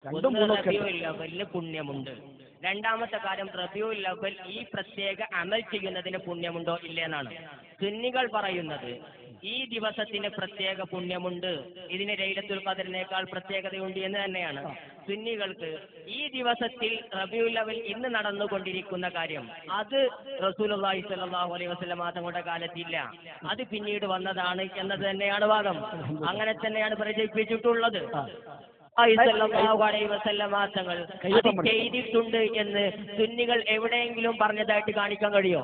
ഒന്ന് റബീഉൽ അവ്വലിന് പുണ്യമുണ്ട്. രണ്ടാമത്തെ കാര്യം റബീഉൽ അവ്വൽ ഈ പ്രത്യേക അമൽ ചെയ്യുന്നതിന് പുണ്യമുണ്ടോ ഇല്ലെന്നാണ്. സുന്നികൾ പറയുന്നത് ഈ ദിവസത്തിന് പ്രത്യേക പുണ്യമുണ്ട്, ഇതിന് ലൈലത്തുൽ ഖദറിനേക്കാൾ പ്രത്യേകതയുണ്ട് എന്ന് തന്നെയാണ്. സുന്നികൾക്ക് ഈ ദിവസത്തിൽ റബീഉൽ അവ്വൽ ഇന്ന് നടന്നുകൊണ്ടിരിക്കുന്ന കാര്യം അത് റസൂലുള്ളാഹി സ്വല്ലല്ലാഹു അലൈഹി വസല്ലം തങ്ങളുടെ കാലത്തില്ല, അത് പിന്നീട് വന്നതാണ് എന്നത് തന്നെയാണ് വാദം. അങ്ങനെ തന്നെയാണ് പ്രചരിപ്പിച്ചിട്ടുള്ളത്. തങ്ങൾ ചെയ്തിട്ടുണ്ട് എന്ന് സുന്നികൾ എവിടെയെങ്കിലും പറഞ്ഞതായിട്ട് കാണിക്കാൻ കഴിയോ?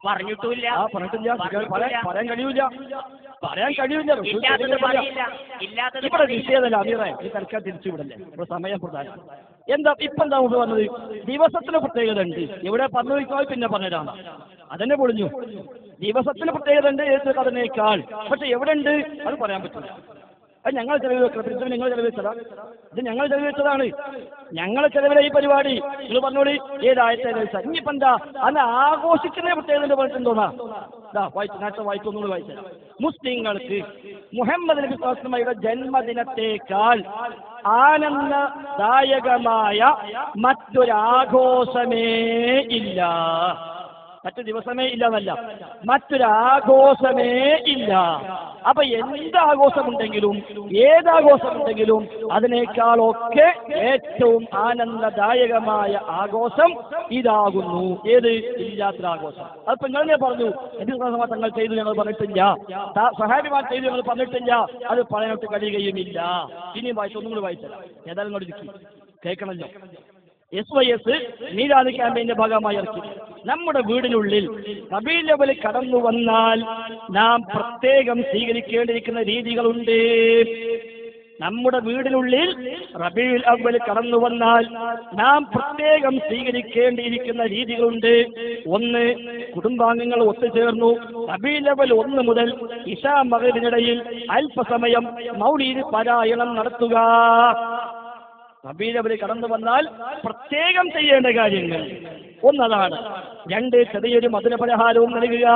പറഞ്ഞിട്ടില്ല. പറയാൻ കഴിയൂല. ഇവിടെ നിഷേധമല്ല അമീറെ, ഈ തൽക്കാലം തിരിച്ചുവിടല്ലേ, സമയം പ്രധാനം. എന്താ മുമ്പ് വന്നത്? ദിവസത്തിന് പ്രത്യേകത ഉണ്ട്. എവിടെ പറഞ്ഞു വയ്ക്കാൻ പിന്നെ പറഞ്ഞതാണ്, അതന്നെ പൊളിഞ്ഞു. ദിവസത്തിന് പ്രത്യേകത ഉണ്ട് അതിനേക്കാൾ. പക്ഷെ എവിടെ ഉണ്ട് അത് പറയാൻ പറ്റില്ല. അത് ഞങ്ങൾ ചെലവ് വെക്കണം. ഇത് നിങ്ങൾ ചെലവ് വെച്ചതാ? ഇത് ഞങ്ങൾ ചെലവ് വെച്ചതാണ്. ഞങ്ങളെ ചെലവിലെ ഈ പരിപാടി നിങ്ങൾ പറഞ്ഞോളി ഏതായത്തെ ഇനിയിപ്പോ എന്താ അന്ന് ആഘോഷിക്കുന്ന പ്രത്യേകത പറഞ്ഞിട്ടുണ്ടോന്നാ നേരത്തെ വായിക്കൊന്നുകൂടി വായിച്ചത്. മുസ്ലിങ്ങൾക്ക് മുഹമ്മദ് നബി സ്വല്ലല്ലാഹു അലൈഹി വസല്ലമയുടെ ജന്മദിനത്തേക്കാൾ ആനന്ദദായകമായ മറ്റൊരാഘോഷമേ ഇല്ല. മറ്റു ദിവസമേ ഇല്ല എന്നല്ല, മറ്റൊരാഘോഷമേ ഇല്ല. അപ്പൊ എന്താഘോഷമുണ്ടെങ്കിലും ഏതാഘോഷമുണ്ടെങ്കിലും അതിനേക്കാളൊക്കെ ഏറ്റവും ആനന്ദദായകമായ ആഘോഷം ഇതാകുന്നു. ഏത്? ഇല്ലാത്തൊരാഘോഷം. അതിപ്പോ നിങ്ങളെ പറഞ്ഞു തങ്ങൾ ചെയ്തു ഞങ്ങൾ പറഞ്ഞിട്ടില്ല, സഹാബിമാർ ചെയ്തു ഞങ്ങൾ പറഞ്ഞിട്ടില്ല, അത് പറയാനൊട്ട് കഴിയുകയുമില്ല. ഇനിയും വായിച്ചൊന്നും കൂടി വായിച്ചല്ല, ഏതായാലും ഇങ്ങോട്ട് കേൾക്കണല്ലോ. SYS മീലാദ് ക്യാമ്പയിന്റെ ഭാഗമായി ഇറക്കി. നമ്മുടെ വീടിനുള്ളിൽ റബീഉൽ അവ്വൽ കടന്നു വന്നാൽ നാം പ്രത്യേകം സ്വീകരിക്കേണ്ടിയിരിക്കുന്ന രീതികളുണ്ട്. നമ്മുടെ വീടിനുള്ളിൽ റബീഉൽ അവ്വൽ കടന്നു വന്നാൽ നാം പ്രത്യേകം സ്വീകരിക്കേണ്ടിയിരിക്കുന്ന രീതികളുണ്ട്. ഒന്ന്, കുടുംബാംഗങ്ങൾ ഒത്തുചേർന്നു റബീഉൽ അവ്വൽ 1 മുതൽ ഇശാ മഗ്‌രിബിനിടയിൽ അല്പസമയം മൗലീദ് പാരായണം നടത്തുക. റബീഉൽ അവ്വൽ കടന്നു വന്നാൽ പ്രത്യേകം ചെയ്യേണ്ട കാര്യങ്ങൾ ഒന്നതാണ്. 2, ചെറിയൊരു മധുരപലഹാരവും നൽകുക.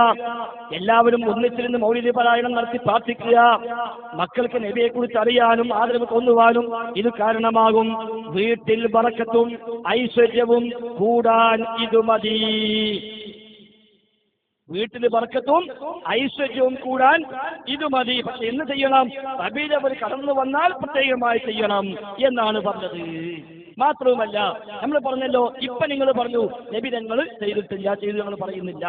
എല്ലാവരും ഒന്നിച്ചിരുന്ന് മൗലിദ് പാരായണം നടത്തി പ്രാർത്ഥിക്കുക. മക്കൾക്ക് നബിയെ കുറിച്ച് അറിയാനും ആദരവ് തോന്നുവാനും ഇത് കാരണമാകും. വീട്ടിൽ ബറക്കത്തും ഐശ്വര്യവും കൂടാൻ ഇത് മതി. വീട്ടിൽ ബർക്കത്തും ഐശ്വര്യവും കൂടാൻ ഇത് മതി. പക്ഷെ എന്ന് ചെയ്യണം? റബീഉൽ അവ്വൽ കടന്നു വന്നാൽ പ്രത്യേകമായി ചെയ്യണം എന്നാണ് പറഞ്ഞത്. മാത്രവുമല്ല നമ്മൾ പറഞ്ഞല്ലോ, ഇപ്പൊ നിങ്ങൾ പറഞ്ഞു നബി ഞങ്ങൾ ചെയ്തിട്ടില്ല, ചെയ്തു ഞങ്ങൾ പറയുന്നില്ല,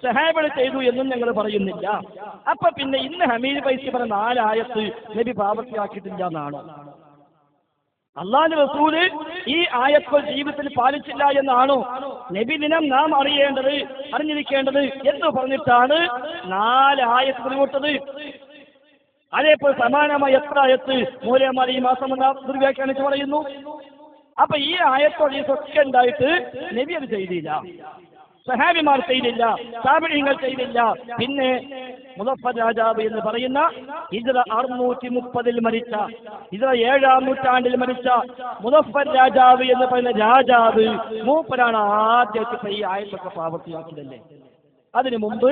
സഹാബകൾ ചെയ്തു എന്നും ഞങ്ങൾ പറയുന്നില്ല. അപ്പൊ പിന്നെ ഇന്ന് ഹമീദ് ഫൈസി പറഞ്ഞ 4 ആയത്ത് നബി പ്രാവർത്തിയാക്കിയിട്ടില്ല എന്നാണ്. അള്ളാഹുവിന്റെ റസൂല് ഈ ആയത്തുകൾ ജീവിതത്തിൽ പാലിച്ചില്ല എന്നാണോ നബി ദിനം നാം അറിഞ്ഞിരിക്കേണ്ടത് എന്ന് പറഞ്ഞിട്ടാണ് 4 ആയത്തുകൾ കൊടുത്തത്. അതേപോലെ സമാനമായ എത്ര ആയത്ത് മൂലയന്മാർ ഈ മാസം ദുർവ്യാഖ്യാനിച്ച് പറയുന്നു. അപ്പൊ ഈ ആയത്തൊക്കെ ഉണ്ടായിട്ട് നബി അത് ചെയ്തില്ല, സഹാബിമാർ ചെയ്തില്ല, താബിഈങ്ങൾ ചെയ്തില്ല. പിന്നെ മുദഫർ രാജാവ് എന്ന് പറയുന്ന ഹിജ്റ 630 മരിച്ച, ഹിജ്റ 7-ാം നൂറ്റാണ്ടിൽ മരിച്ച മുദഫർ രാജാവ് എന്ന് പറയുന്ന രാജാവ് മൂപ്പരാണ് ആദ്യത്തെ ഈ ആയത്തൊക്കെ പ്രാവർത്തിയാക്കിയതല്ലേ. അതിനു മുമ്പ്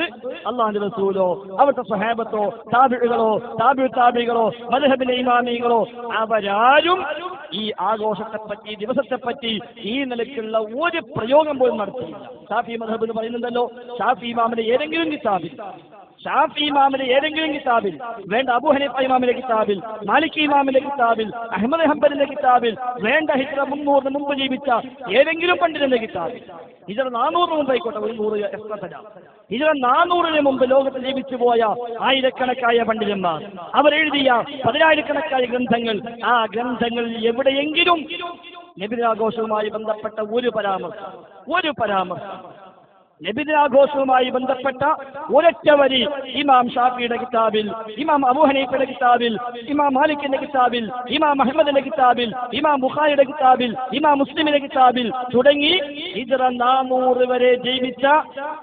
അള്ളാഹുവിന്റെ റസൂലോ അവിടുത്തെ സ്വഹാബത്തോ താബിഈകളോ താബിഈകളോ മദ്ഹബിലെ ഇമാമികളോ അവരാരും ഈ ആഘോഷത്തെപ്പറ്റി ദിവസത്തെപ്പറ്റി ഈ നിലയ്ക്കുള്ള ഒരു പ്രയോഗം പോലും നടത്തിയില്ല. ഷാഫി മദ്ഹബ് എന്ന് പറയുന്നുണ്ടല്ലോ, ഷാഫി ഇമാമിന്റെ ഏതെങ്കിലും കിതാബിൽ വേണ്ട, അബൂ ഹനീഫ ഇമാമിന്റെ കിതാബിൽ, മാലിക് ഇമാമിന്റെ കിതാബിൽ, അഹ്മദ് ഹംബലിന്റെ കിതാബിൽ, വേണ്ട ഹിജ്റ 300 മുമ്പ് ജീവിച്ച ഏതെങ്കിലും പണ്ഡിതന്റെ കിതാബിൽ, ഹിജ്റ 400 മുമ്പ് ആയിക്കോട്ടെ, 100 എക്സ്ട്രാ തരാം, ഹിജ്റ 400 ജീവിച്ചു പോയ ആയിരക്കണക്കായ പണ്ഡിതന്മാർ അവരെഴുതിയ 10,000-കണക്കായ ഗ്രന്ഥങ്ങൾ, ആ ഗ്രന്ഥങ്ങളിൽ എവിടെയെങ്കിലും നബിദിനാഘോഷവുമായി ബന്ധപ്പെട്ട ഒരു പരാമർശം നബിദിനാഘോഷവുമായി ബന്ധപ്പെട്ട ഒരൊറ്റ വരി ഇമാം ഷാഫിയുടെ കിതാബിൽ, ഇമാം അബൂ ഹനീഫയുടെ കിതാബിൽ, ഇമാം മാലിക്കിന്റെ കിതാബിൽ, ഇമാം അഹ്മദിന്റെ കിതാബിൽ, ഇമാം ബുഖാരിയുടെ കിതാബിൽ, ഇമാം മുസ്ലിമിന്റെ കിതാബിൽ തുടങ്ങി ഹിജ്റ 400 വരെ ജീവിച്ച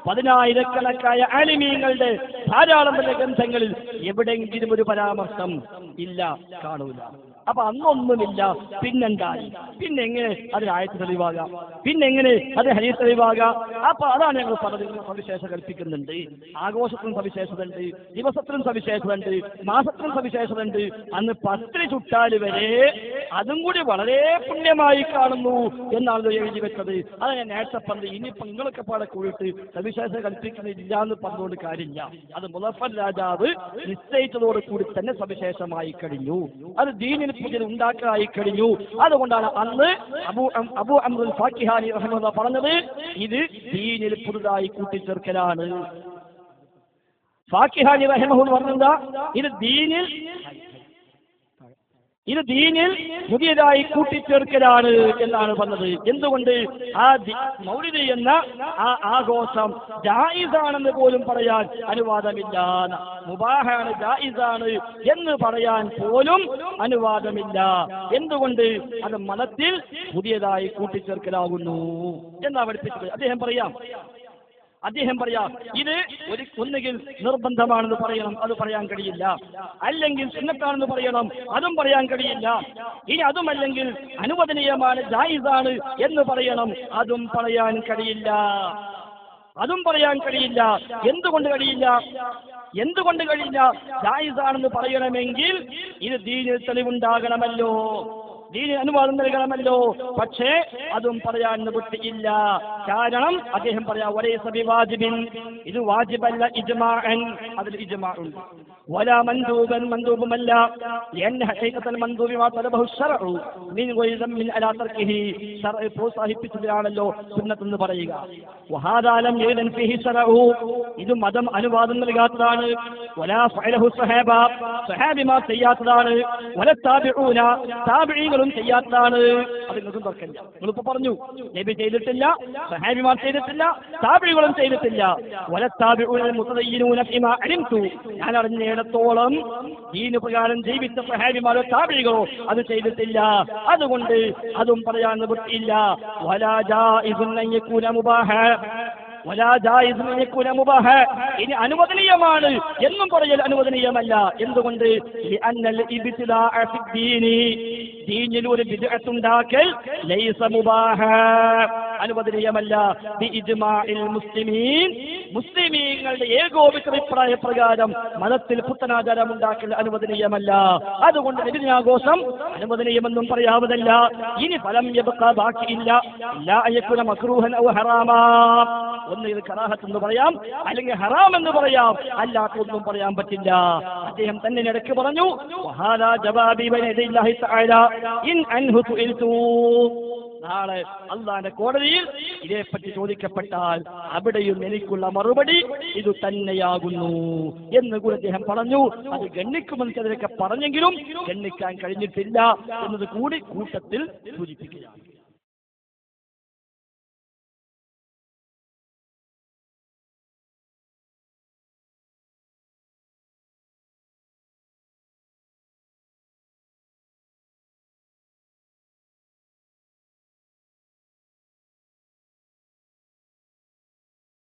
10,000-കണക്കായ ആലിമീങ്ങളുടെ ധാരാളം ഗ്രന്ഥങ്ങളിൽ എവിടെയെങ്കിലും ഒരു പരാമർശം ഇല്ല, കാണൂല. അപ്പൊ അന്നൊന്നുമില്ല, പിന്നെന്തായി? പിന്നെങ്ങനെ അതിനായത്ത് തെളിവാകാം? പിന്നെങ്ങനെ അത് ഹദീസ് തെളിവാകാം? അപ്പൊ അതാണ് ഞങ്ങൾ പറഞ്ഞത്. സവിശേഷത കൽപ്പിക്കുന്നുണ്ട്. ആഘോഷത്തിനും സവിശേഷത ഉണ്ട്, ദിവസത്തിനും സവിശേഷത ഉണ്ട്, മാസത്തിനും സവിശേഷത ഉണ്ട്. അന്ന് പത്രി ചുട്ടാൽ വരെ അതും കൂടി വളരെ പുണ്യമായി കാണുന്നു എന്നാണ് എഴുതി വെച്ചത്. അത് ഞാൻ നേരത്തെ പറഞ്ഞത്. ഇനിയിപ്പോ നിങ്ങളൊക്കെ പാടെ കൂടിയിട്ട് സവിശേഷത കൽപ്പിക്കുന്നില്ല എന്ന് പറഞ്ഞുകൊണ്ട് കാര്യമില്ല. അത് മുളഫർ രാജാവ് നിശ്ചയിച്ചതോട് കൂടി തന്നെ സവിശേഷമായി കഴിഞ്ഞു. അത് ദീനിൽ പുതിയ ഉണ്ടാക്കായി കഴിഞ്ഞു. അതുകൊണ്ടാണ് അന്ന് അബൂ അംറുൽ ഫാക്കിഹാനി റഹിമഹുല്ലാഹ് പറഞ്ഞത് ഇത് ദീനിൽ പുതുതായി കൂട്ടിച്ചേർക്കലാണ്. ഫാക്കിഹാനി റഹിമഹുല്ലാഹ് പറഞ്ഞെന്താ? ഇത് ദീനിൽ പുതിയതായി കൂട്ടിച്ചേർക്കലാണ് എന്നാണ് പറഞ്ഞത്. എന്തുകൊണ്ട്? ആ മൗലിദ് എന്ന ആ ആഘോഷം ജായിസാണെന്ന് പോലും പറയാൻ അനുവാദമില്ല. മുബാഹാണ്, ജായിസാണ് എന്ന് പറയാൻ പോലും അനുവാദമില്ല. എന്തുകൊണ്ട്? അത് മതത്തിൽ പുതിയതായി കൂട്ടിച്ചേർക്കലാകുന്നു എന്നാ പഠിപ്പിച്ചത്. അദ്ദേഹം പറയാം ഇത് ഒന്നുകിൽ നിർബന്ധമാണെന്ന് പറയണം, അത് പറയാൻ കഴിയില്ല. അല്ലെങ്കിൽ സുന്നത്താണെന്ന് പറയണം, അതും പറയാൻ കഴിയില്ല. ഇനി അതുമല്ലെങ്കിൽ അനുവദനീയമാണ്, ജായിസാണ് എന്ന് പറയണം, അതും പറയാൻ കഴിയില്ല. എന്തുകൊണ്ട് കഴിയില്ല? ജായിസാണെന്ന് പറയണമെങ്കിൽ ഇത് ദീനിൽ തെളിവുണ്ടാകണമല്ലോ, ദീനിന് അനുവാദം നൽകണമല്ലോ. പക്ഷേ അതും പറയാൻ നിവൃത്തിയില്ല. കാരണം അദ്ദേഹം പറയാ വലൈസ ബിവാജിബിൻ, ഇത് വാജിബല്ല, ഇജ്മാഅൻ, അതിൽ ഇജ്മാ ഉണ്ട്. വലാ മൻദൂബൻ, മൻദൂബുമല്ല. ലഅന്ന ഹഖീഖത്തൽ മൻദൂബി മാ തലബഹു ശർഉ മിൻ ഗൈരി ദമ്മിൻ അലാ തർക്കിഹി, ശർഅ് പ്രോത്സാഹിപ്പിച്ചതാണല്ലോ സുന്നത്ത് എന്ന് പറയുക. വഹാദാ ലം യദൻ ഫീഹി ശർഉ, ഇത് മതം അനുവാദം നൽകാത്തതാണ്. വലാ ഫഅലഹു സഹാബ, സഹാബിമാർ ചെയ്യാത്തതാണ്. വലാ താബിഊന, താബിഈകൾ ചെയ്യാത്തതാണ്. അത് നിങ്ങൾക്കും തർക്കമില്ല. നിങ്ങളിപ്പോ പറഞ്ഞു നബി ചെയ്തിട്ടില്ല, സഹാബിമാർ ചെയ്തിട്ടില്ല, താബിഈകളും ചെയ്തിട്ടില്ല. വലത്താബിഊന മുതദയ്യിനൂന ഫീമാ അലിംതു, ഞാൻ അറിഞ്ഞിടത്തോളം ദീൻ പ്രകാരം ജീവിച്ച സഹാബിമാരോ താബിഈകളോ അത് ചെയ്തിട്ടില്ല. അതുകൊണ്ട് അതും പറയാൻ നിവൃത്തിയില്ല. വലാ ജായിസുൻ അൻ യകൂന മുബാഹ, ഇനി അനുവദനീയമാണ് എന്നും പറയൽ അനുവദനീയമല്ല. എന്തുകൊണ്ട്? ദീനിൽ ഒരു ബിദ്അത്ത് ഉണ്ടാക്കൽ ലൈസ മുബാഹ, അനുവദനീയമല്ല. ബിഇജ്മാഇൽ മുസ്ലിമീൻ, മുസ്ലിമീങ്ങളുടെ ഏകോപിത അഭിപ്രായ പ്രകാരം മതത്തിൽ പുത്തനാചാരം ഉണ്ടാക്കൽ അനുവദനീയമല്ല. അതുകൊണ്ട് നബിദിനാഘോഷം അനുവദനീയമെന്നും പറയാവതല്ല. ഇനി ഫലം യബ്ഖ, ബാക്കിയില്ല, ലാ യകുന മക്റൂഹൻ ഔ ഹറാമാ, ഒന്ന് ഇത് കറാഹത്ത് എന്ന് പറയാം, അല്ലെങ്കിൽ ഹറാം എന്ന് പറയാം, അല്ലാത്തൊന്നും പറയാൻ പറ്റില്ല. അദ്ദേഹം തന്നെ ഇടയ്ക്ക് പറഞ്ഞു വഹാദാ ജവാബി ബൈനയദില്ലാഹി തആല ഇൻ അൻഹു തുഇൽതു, നാളെ അള്ളാന്റെ കോടതിയിൽ ഇതേപ്പറ്റി ചോദിക്കപ്പെട്ടാൽ അവിടെയും എനിക്കുള്ള മറുപടി ഇത് തന്നെയാകുന്നു എന്ന് കൂടി അദ്ദേഹം പറഞ്ഞു. അത് ഗണ്ണിക്കുമെന്ന് ചിലരൊക്കെ പറഞ്ഞെങ്കിലും ഗണ്ണിക്കാൻ കഴിഞ്ഞിട്ടില്ല എന്നത് കൂടി കൂട്ടത്തിൽ സൂചിപ്പിക്കുകയാണ്.